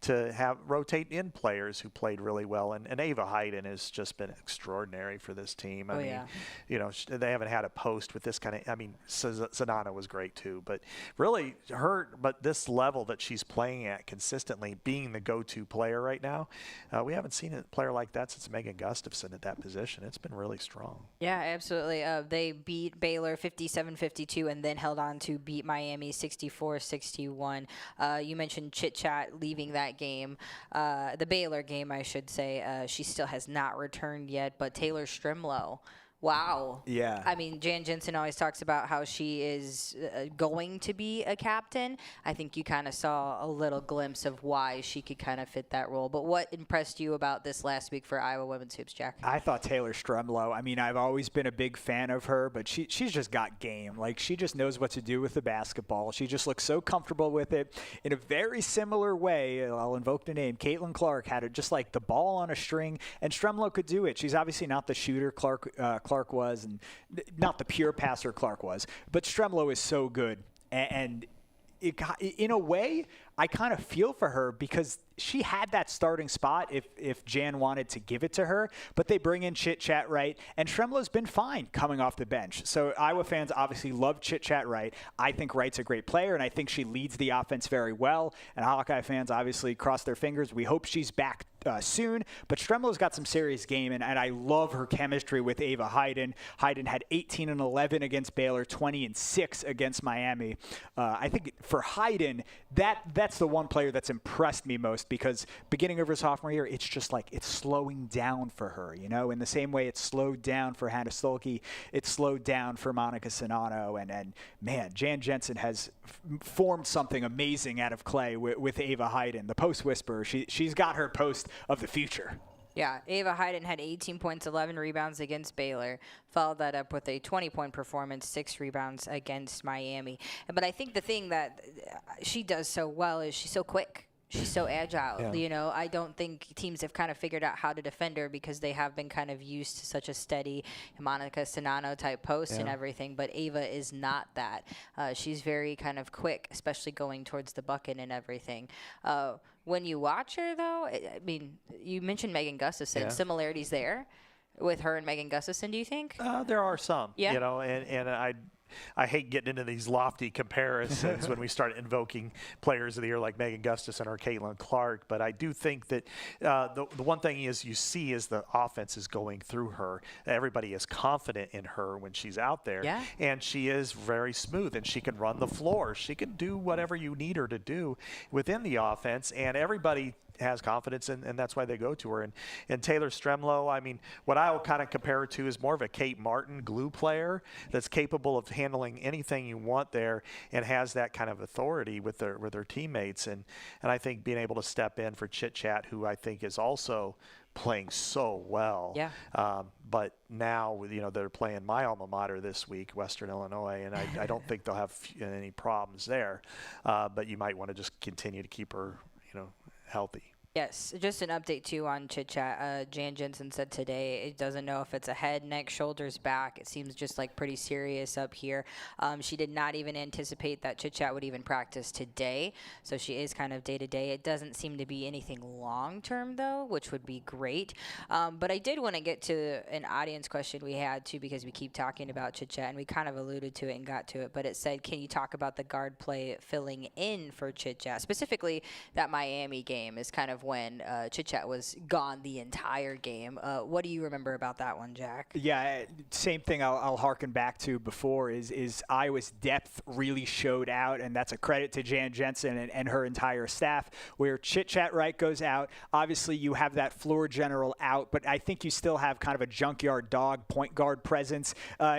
to have rotate in players who played really well. And Ava Hayden has just been extraordinary for this team. I mean, they haven't had a post with this kind of – I mean, Zanana was great too. But really – but this level that she's playing at consistently, being the go-to player right now, we haven't seen a player like that since Megan Gustafson at that position. It's been really strong. Yeah, absolutely. They beat Baylor 57-52 and then held on to beat Miami 64-61. You mentioned Chit-Chat leaving that game, the Baylor game, I should say. She still has not returned yet, but Taylor Strimlow. Wow. Yeah. I mean, Jan Jensen always talks about how she is going to be a captain. I think you kind of saw a little glimpse of why she could kind of fit that role. But what impressed you about this last week for Iowa women's hoops, Jack? I thought Taylor Stremlow, I mean, I've always been a big fan of her, but she's just got game. Like, she just knows what to do with the basketball. She just looks so comfortable with it. In a very similar way, I'll invoke the name, Caitlin Clark had it just like the ball on a string, and Stremlow could do it. She's obviously not the shooter Clark was, and not the pure passer Clark was, but Stremlow is so good. And in a way, I kind of feel for her because she had that starting spot if Jan wanted to give it to her, but they bring in Chit-Chat Wright, and Stremlow's been fine coming off the bench. So Iowa fans obviously love Chit-Chat Wright. I think Wright's a great player, and I think she leads the offense very well, and Hawkeye fans obviously cross their fingers. We hope she's back soon, but Stremlow's got some serious game, and I love her chemistry with Ava Hayden. Hayden had 18 and 11 against Baylor, 20 and 6 against Miami. I think for Hayden, that's the one player that's impressed me most, because beginning of her sophomore year, it's just like it's slowing down for her, in the same way it slowed down for Hannah Stolke, it slowed down for Monica Sonano, and man, Jan Jensen has formed something amazing out of clay with Ava Hayden, the post whisperer. She's got her post of the future. Yeah, Ava Hayden had 18 points, 11 rebounds against Baylor. Followed that up with a 20-point performance, 6 rebounds against Miami. But I think the thing that she does so well is she's so quick. She's so agile. Yeah. I don't think teams have kind of figured out how to defend her because they have been kind of used to such a steady Monica Sonano type post and everything. But Ava is not that. She's very kind of quick, especially going towards the bucket and everything. When you watch her, though, I mean, you mentioned Megan Gustafson. Similarities there with her and Megan Gustafson, do you think? There are some. Yeah. And I hate getting into these lofty comparisons when we start invoking players of the year like Megan Gustafson or Caitlin Clark, but I do think that the one thing is you see is the offense is going through her. Everybody is confident in her when she's out there, and she is very smooth, and she can run the floor. She can do whatever you need her to do within the offense, and everybody has confidence, and that's why they go to her. And Taylor Stremlow, I mean, what I will kind of compare her to is more of a Kate Martin glue player that's capable of handling anything you want there and has that kind of authority with their teammates. And I think being able to step in for Chit-Chat, who I think is also playing so well. Yeah. But now, they're playing my alma mater this week, Western Illinois, and I don't think they'll have any problems there. But you might want to just continue to keep her, healthy. Yes, just an update too on Chit-Chat. Jan Jensen said today it doesn't know if it's a head, neck, shoulders, back. It seems just like pretty serious up here. She did not even anticipate that Chit-Chat would even practice today, so she is kind of day to day. It doesn't seem to be anything long term though, which would be great. But I did want to get to an audience question we had too, because we keep talking about Chit-Chat and we kind of alluded to it and got to it. But it said, can you talk about the guard play filling in for Chit-Chat? Specifically, that Miami game is kind of of when Chit Chat was gone the entire game. What do you remember about that one, Jack? Yeah, same thing I'll harken back to before is Iowa's depth really showed out, and that's a credit to Jan Jensen and her entire staff, where Chit Chat Wright goes out. Obviously, you have that floor general out, but I think you still have kind of a junkyard dog point guard presence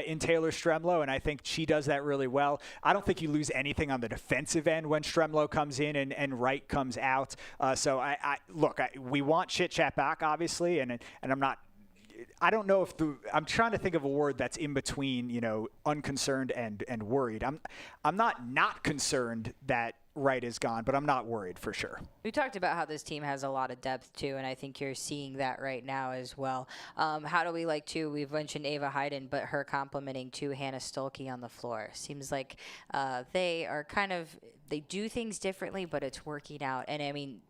in Taylor Stremlo, and I think she does that really well. I don't think you lose anything on the defensive end when Stremlo comes in and Wright comes out. So we want Chit Chat back, obviously, and I don't know if I'm trying to think of a word that's in between, unconcerned and worried. I'm not concerned that Wright is gone, but I'm not worried for sure. We talked about how this team has a lot of depth too, and I think you're seeing that right now as well. How do we like to? We've mentioned Ava Hayden, but her complimenting to Hannah Stolke on the floor. Seems like they are they do things differently, but it's working out. And I mean,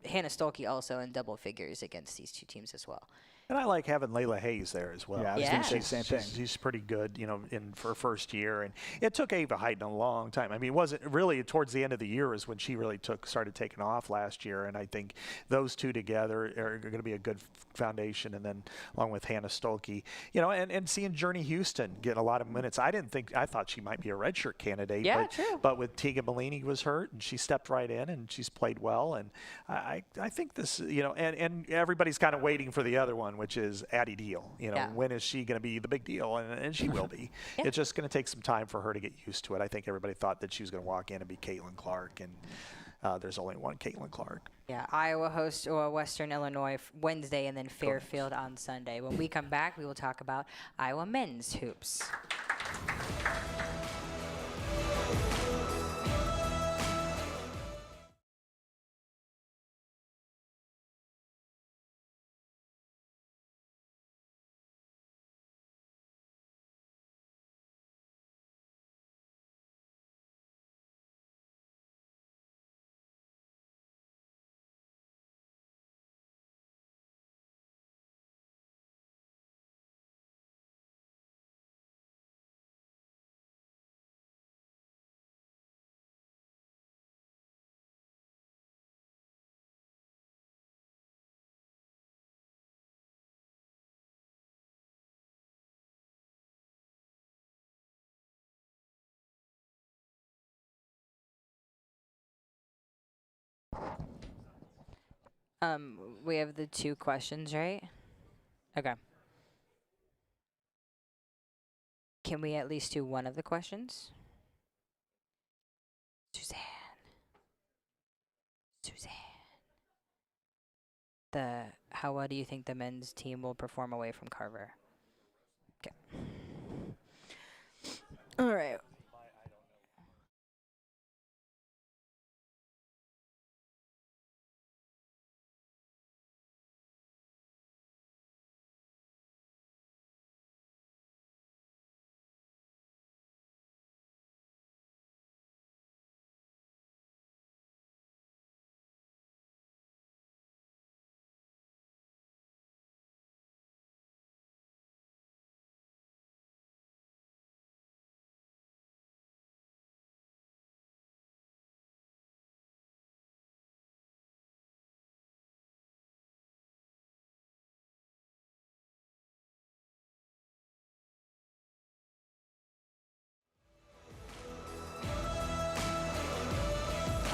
Hannah Stolke also in double figures against these two teams as well. And I like having Layla Hayes there as well. Yeah, I was going to say the same thing. She's pretty good, in for her first year. And it took Ava Hayden a long time. I mean, it wasn't really towards the end of the year is when she really started taking off last year. And I think those two together are going to be a good foundation. And then along with Hannah Stolke, and seeing Journey Houston get a lot of minutes. I thought she might be a redshirt candidate. Yeah, true. But with Tegan Bellini was hurt, and she stepped right in, and she's played well. And I think this, and everybody's kind of waiting for the other one, which is Addie Deal. When is she going to be the big deal? And she will be. Yeah. It's just going to take some time for her to get used to it. I think everybody thought that she was going to walk in and be Caitlin Clark, and there's only one Caitlin Clark. Yeah, Iowa hosts Western Illinois Wednesday and then Fairfield on Sunday. When we come back, we will talk about Iowa men's hoops. We have the two questions, right? Okay. Can we at least do one of the questions? Suzanne. How well do you think the men's team will perform away from Carver? Okay. All right.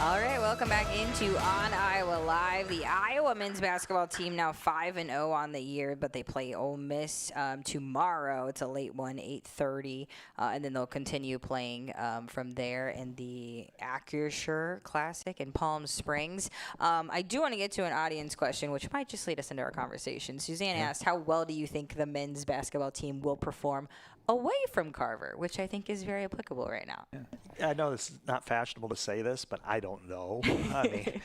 All right, welcome back into On Iowa Live. The Iowa men's basketball team now 5-0 on the year, but they play Ole Miss tomorrow. It's a late one, 8:30, and then they'll continue playing from there in the Acrisure Classic in Palm Springs. I do want to get to an audience question, which might just lead us into our conversation. Suzanne asked, how well do you think the men's basketball team will perform away from Carver, which I think is very applicable right now? Yeah, I know this is not fashionable to say this, but I don't know. I mean,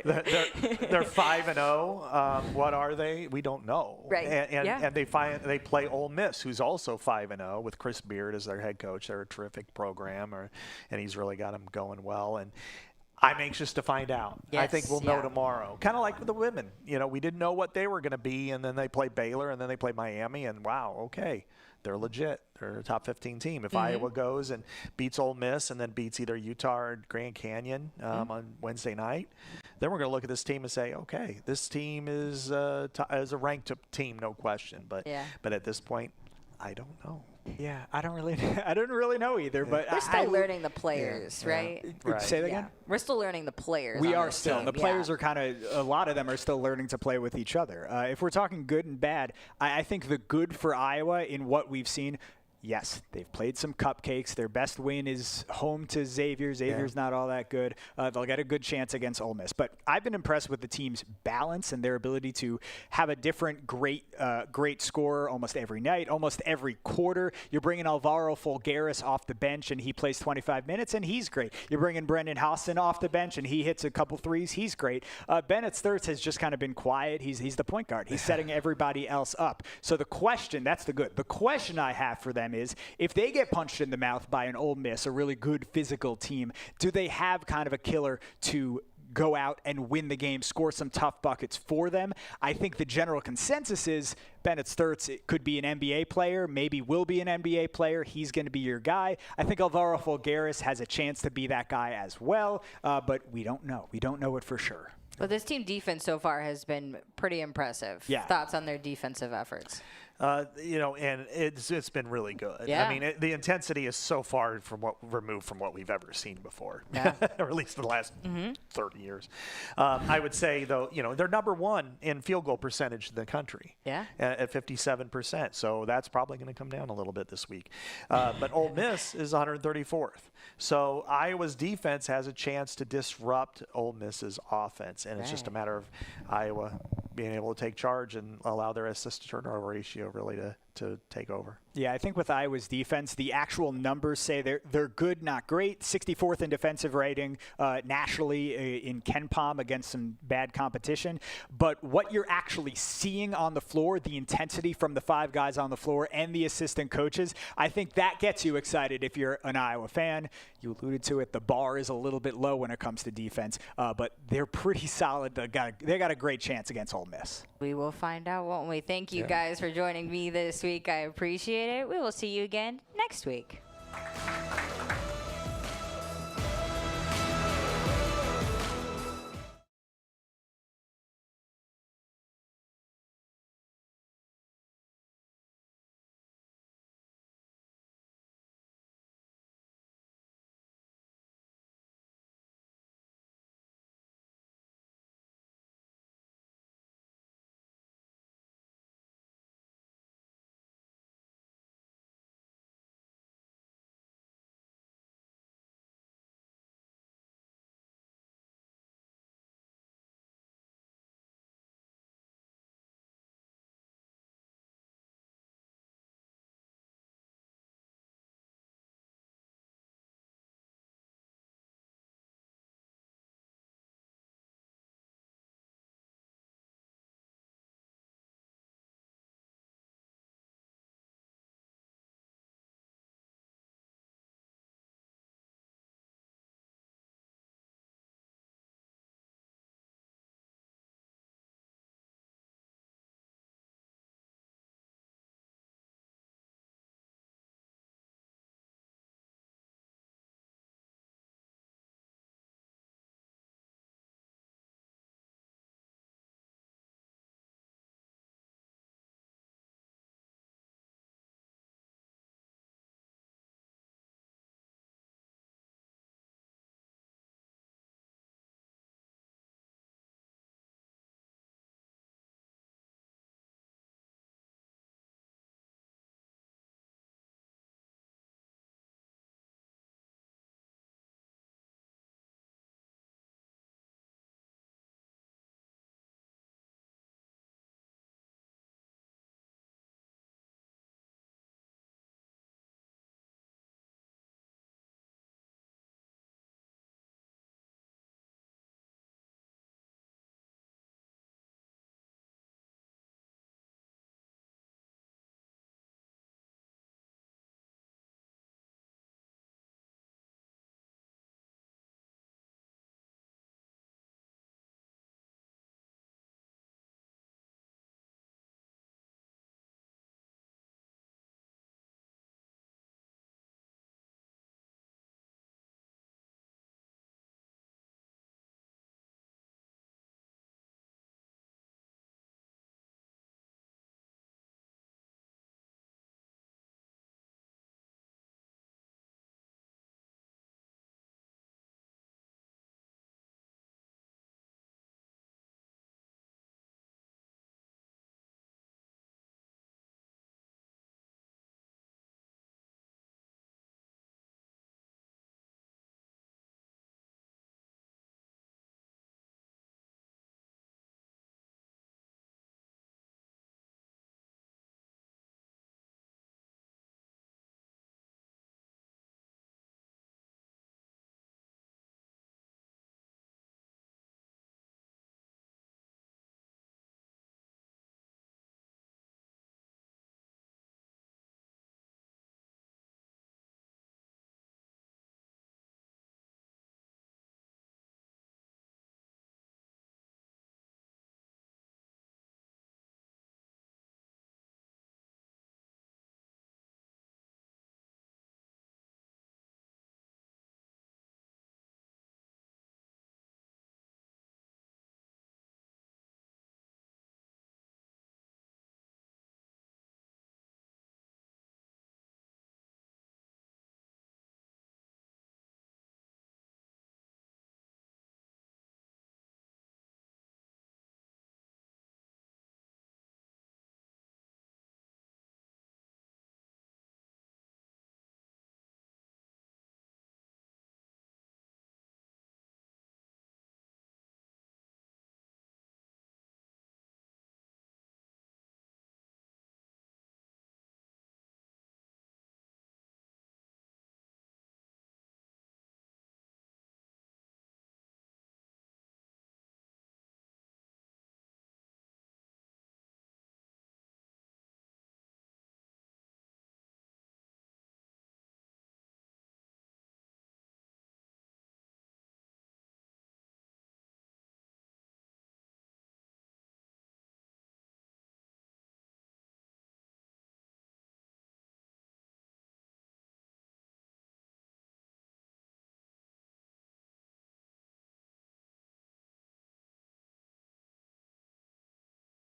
they're 5-0. What are they? We don't know. Right. And they play Ole Miss, who's also 5-0 with Chris Beard as their head coach. They're a terrific program, and he's really got them going well. And I'm anxious to find out. I think Yes, we'll know yeah. tomorrow. Kind of like with the women. You know, we didn't know what they were going to be, and then they played Baylor, and then they played Miami, and wow, okay, they're legit. They're a top 15 team. If Iowa goes and beats Ole Miss and then beats either Utah or Grand Canyon on Wednesday night, then we're going to look at this team and say, okay, this team is a ranked team, no question. But at this point, I don't know. Yeah, I don't really know either. But We're still learning the players, right? Right. Say that again. We're still learning the players. We on are this still. team, The players are kind of, a lot of them are still learning to play with each other. If we're talking good and bad, I think the good for Iowa in what we've seen, yes, they've played some cupcakes. Their best win is home to Xavier. Xavier's not all that good. They'll get a good chance against Ole Miss. But I've been impressed with the team's balance and their ability to have a different great scorer almost every night, almost every quarter. You're bringing Alvaro Folgueras off the bench, and he plays 25 minutes, and he's great. You're bringing Brendan Hosson off the bench, and he hits a couple threes. He's great. Bennett Sturtz has just kind of been quiet. He's the point guard. He's setting everybody else up. So the question, that's the good. The question I have for them is, if they get punched in the mouth by an Ole Miss, a really good physical team, do they have kind of a killer to go out and win the game, score some tough buckets for them? I think the general consensus is Bennett Sturtz could be an NBA player, maybe will be an NBA player. He's going to be your guy. I think Alvaro Folgueras has a chance to be that guy as well, but we don't know. We don't know it for sure. Well, this team defense so far has been pretty impressive. Yeah. Thoughts on their defensive efforts? You know, and it's been really good. Yeah. I mean, the intensity is so far removed from what we've ever seen before, Yeah. or at least the last 30 years. I would say, though, you know, they're number one in field goal percentage in the country. Yeah. At 57%. So that's probably going to come down a little bit this week. But Ole Miss is 134th. So Iowa's defense has a chance to disrupt Ole Miss's offense, and it's just a matter of Iowa being able to take charge and allow their assist to turnover ratio really to take over. Yeah, I think with Iowa's defense, the actual numbers say they're good, not great. 64th in defensive rating nationally in KenPom against some bad competition. But what you're actually seeing on the floor, the intensity from the five guys on the floor and the assistant coaches, I think that gets you excited if you're an Iowa fan. You alluded to it. The bar is a little bit low when it comes to defense, but they're pretty solid. They got a great chance against Ole Miss. We will find out, won't we? Thank you guys for joining me this week. I appreciate it. We will see you again next week.